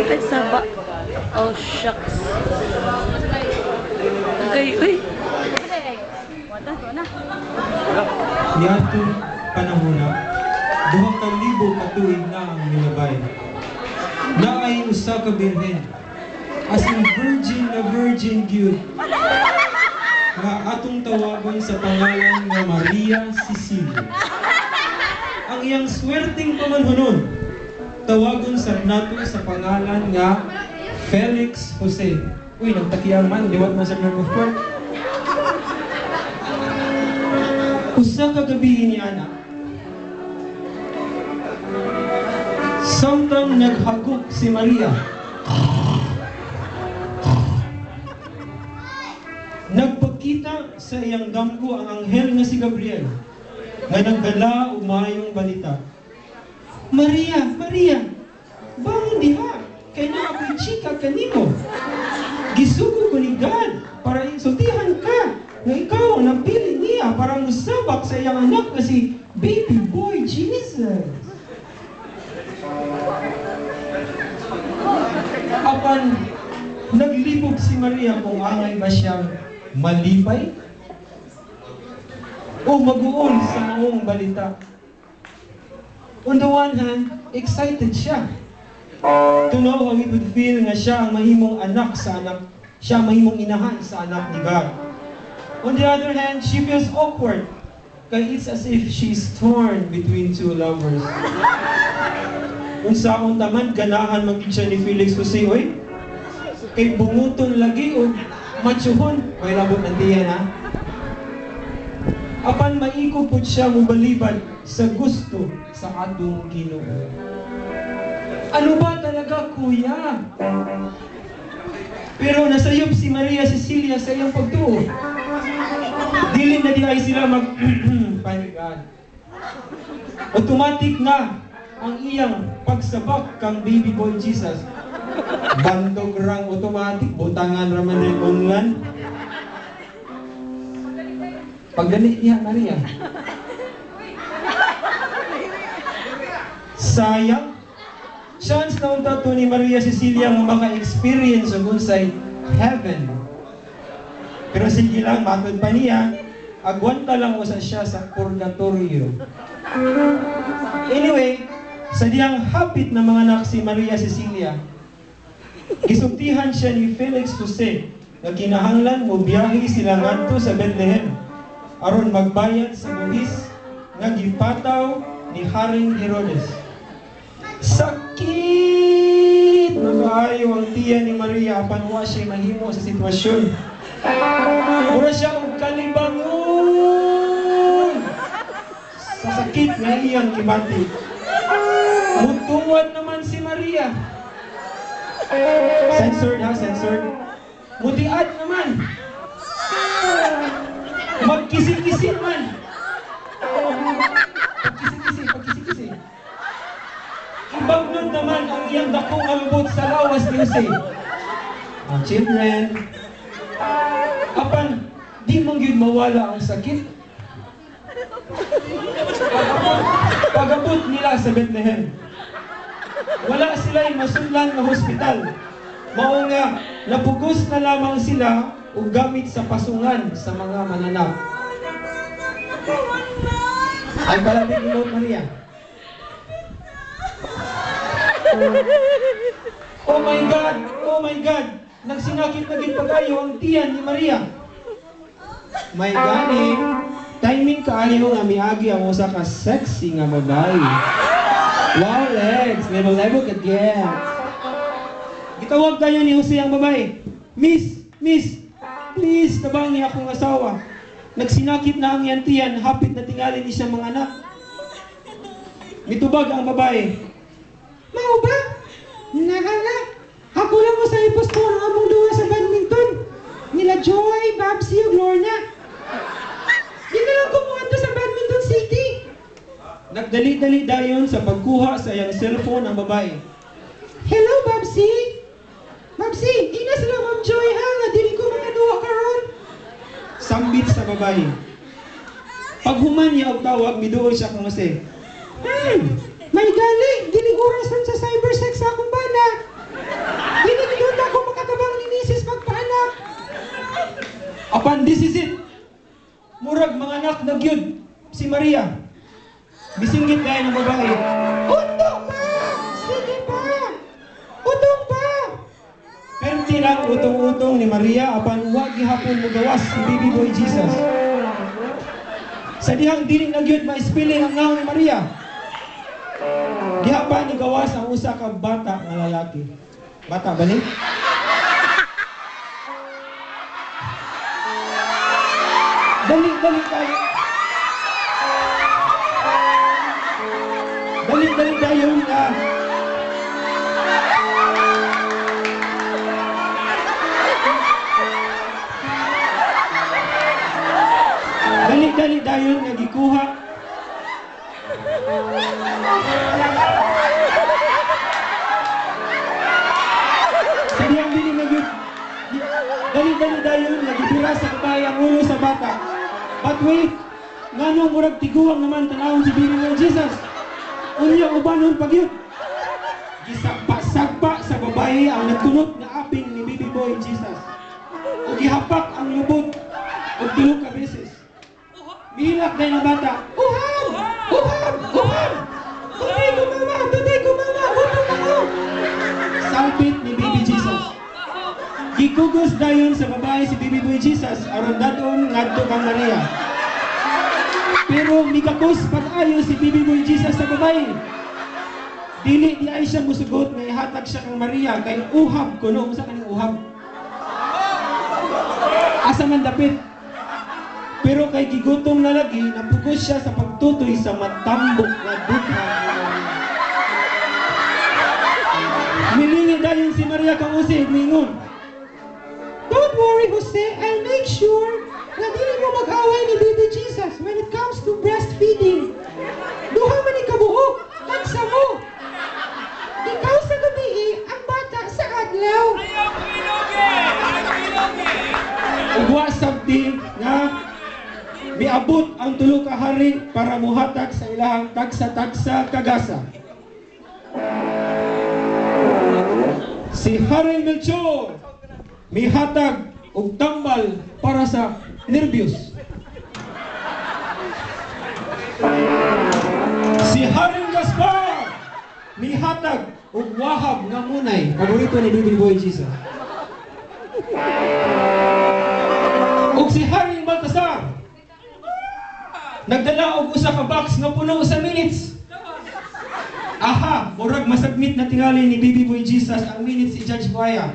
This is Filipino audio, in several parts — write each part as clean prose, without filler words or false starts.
Ay, saba. Oh, shucks. Okay, uy. Niadtong panahona, 2,000 ka tuig na ang milabay. Naay usa ka birhen, as in virgin na virgin gyud, nga atong tawagon sa pangalan nga Maria Cecilia. Ang iyang swerteng pamanhunon, tawagon sa nato sa pangalan nga Felix Jose. Uy, nagtakiyang man, liwat man sa number 4. Usa ka gabi ni anak, samtang naghagok si Maria, nagpakita sa iyang damgo ang anghel nga si Gabriel, nga nagdala og maayong balita. Maria, Maria, bangon diha, kay na ako'y chika kanimo. Gisugo ko ni God para insultihan ka, nga ikaw ang napili niya para musabak sa iyang anak na si baby boy Jesus. Apan naglibog si Maria kung angay ba siyang malipay o mag-uol sa maong balita. On the one hand, excited siya to know how it would feel nga siya ang mahimong anak sa anak, siya ang mahimong inahan sa anak ni God. On the other hand, she feels awkward, kaya it's as if she's torn between two lovers. Kung sa akong taman, ganahan maging siya ni Felix Jose, oy, kay bunguton lagi o matsuhon, may labot ng tiyan ha. Apan maiko po siya mubalibad sa gusto sa atong Ginoo. Ano ba talaga, kuya? Pero nasayop si Maria Cecilia sa iyang pagtuo. Dili na di ay sila panigan. Automatic na ang iyang pagsabak kang baby boy Jesus. Bandog rang automatic, butangan raman rin unlan. Pagganit niya, Maria. Sayang, chance na unta to ni Maria Cecilia nga maka-experience sa gunsay heaven. Pero sige lang, matod pa niya, agwanta lang usa siya sa purgatorio. Anyway, sa diyang hapit na mga anak si Maria Cecilia, gisugtihan siya ni Felix Jose na kinahanglan mo biyahe sila ngadto sa Bethlehem aron magbayad sa buhis nga gipataw ni Haring Herodes. Sakit na kaayo ang tiyan ni Maria apan wa siya mahimo sa sitwasyon. Mura siya og kalibangon sa sakit nga iyang gibati. Mutuwad naman si Maria. Censored ha, censored. Mutiad naman. Magkisi-kisi man. Pagkisi-kisi. Ibagnod naman ang iyang dakong alubot sa lawas ni Jose. Children, apan, di mong yun mawala ang sakit. Pag-abot nila sa Bethlehem, wala sila'y masunlan na hospital. Mao nga, napugos na lamang sila o gamit sa pasungan sa mga mananap. Ay palapit ni Lord Maria. Oh my God! Oh my God! Nagsinakit na gid pagayo ang tiyan ni Maria. May gani, timing kaayo nga miagi ang usa ka sexy nga babae. Wow, legs, level ka get. Gitawag tayo ni Jose ang babae. Miss, please, tabangi akong asawa. Nagsinakit na ang yantiyan, hapit na tingali ni siya mga anak. Mitubag ang babae. Mao ba? Nahala, ako lang mo sa ipastor ang among duwa sa badminton. Nila Joy, Babsy, ug Lorna. Di na lang kumuha sa badminton city. Nagdali-dali dayon sa pagkuha sa iyang cellphone ang babae. Hello, Babsy. Babsy, inas lang Ma'am Joy ha, nga dili ko makaduha karon. Sambit sa babae. Paghuman niya og tawag, miduol siya kang Jose. May gali, dili orasan sa cybersex sa akong bana. Dili gidud ako makatabang ni Mrs. magpaanak. Apan, this is it. Murag mga anak na gyud si Maria. Bisinggit dahil ng babae. Utong pa! Sige pa! Utong pa! Pero lang utong-utong ni Maria apan wa gihapon mo gawas si Baby Boy Jesus. Sa dihang dili na gyud ma-spelling ang naong ni Maria. Diha pa ni gawas ang usa ka bata nga lalaki. Bata ba ni? Dali tayo. Dali tayo nga. Dali dayon nga gikuha. Sa diyang dili na gyud. Dali dayon nga gibira sa babae ang ulo sa bata. But wait, nganong murag tiguang naman tanawon si Baby Boy Jesus. Unya ubanon pag yun. Gisagpa sa babae ang nagkunot na aping ni Baby Boy Jesus. O gihapak ang lubot o tulog ka beses. Milak na yung bata. Uham! Tutay ko mama! Utong ako! Salpit ni Baby Jesus. Gikugos dayon sa babae si Baby Boy Jesus aron dadon ngadto kang Maria. Pero mikakos pag-ayo si Baby Boy Jesus sa babae. Dili di ay siya musugot nga ihatag siya kang Maria kay uhab kuno unsa kaning uhab. Asa man dapit. Pero kay gigutom na lagi, napugos siya sa pagtutoy sa matambok na dukha. Milingi dayon si Maria kang Jose, mingon. Don't worry, Jose. I'll make sure na dili mo mag-away ni Baby Jesus when it comes to breastfeeding. Duha man ikabuok, tagsa mo. Ikaw sa gabi, ang bata sa adlaw. Ugwa sabdi nga miabot ang tulo ka hari para muhatag sa ilahang tagsa-tagsa kagasa. Si Haring Melchor mihatag og tambal para sa nervyos. Si Haring Gaspar mihatag og wahab nga munay, paborito ni Baby Boy Jesus. Og si Haring Baltasar nagdala og usa ka box nga puno sa minutes. Aha, murag masagmit na tingali ni Baby Boy Jesus ang minutes si Judge Buaya.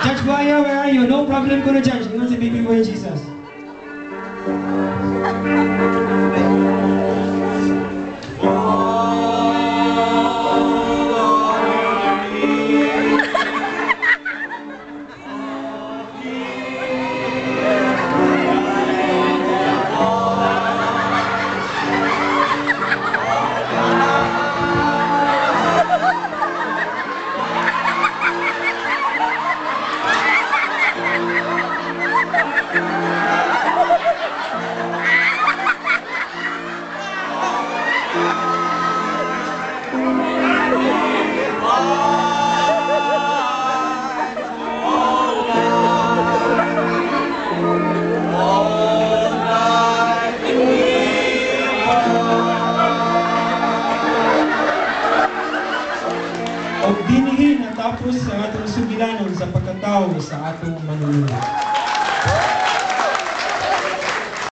Judge Buaya, where are you? No problem ko na Judge. Ingon si Baby Boy Jesus. O dinihin natapos ang atong sugilanon sa pagkatao sa atong manunod.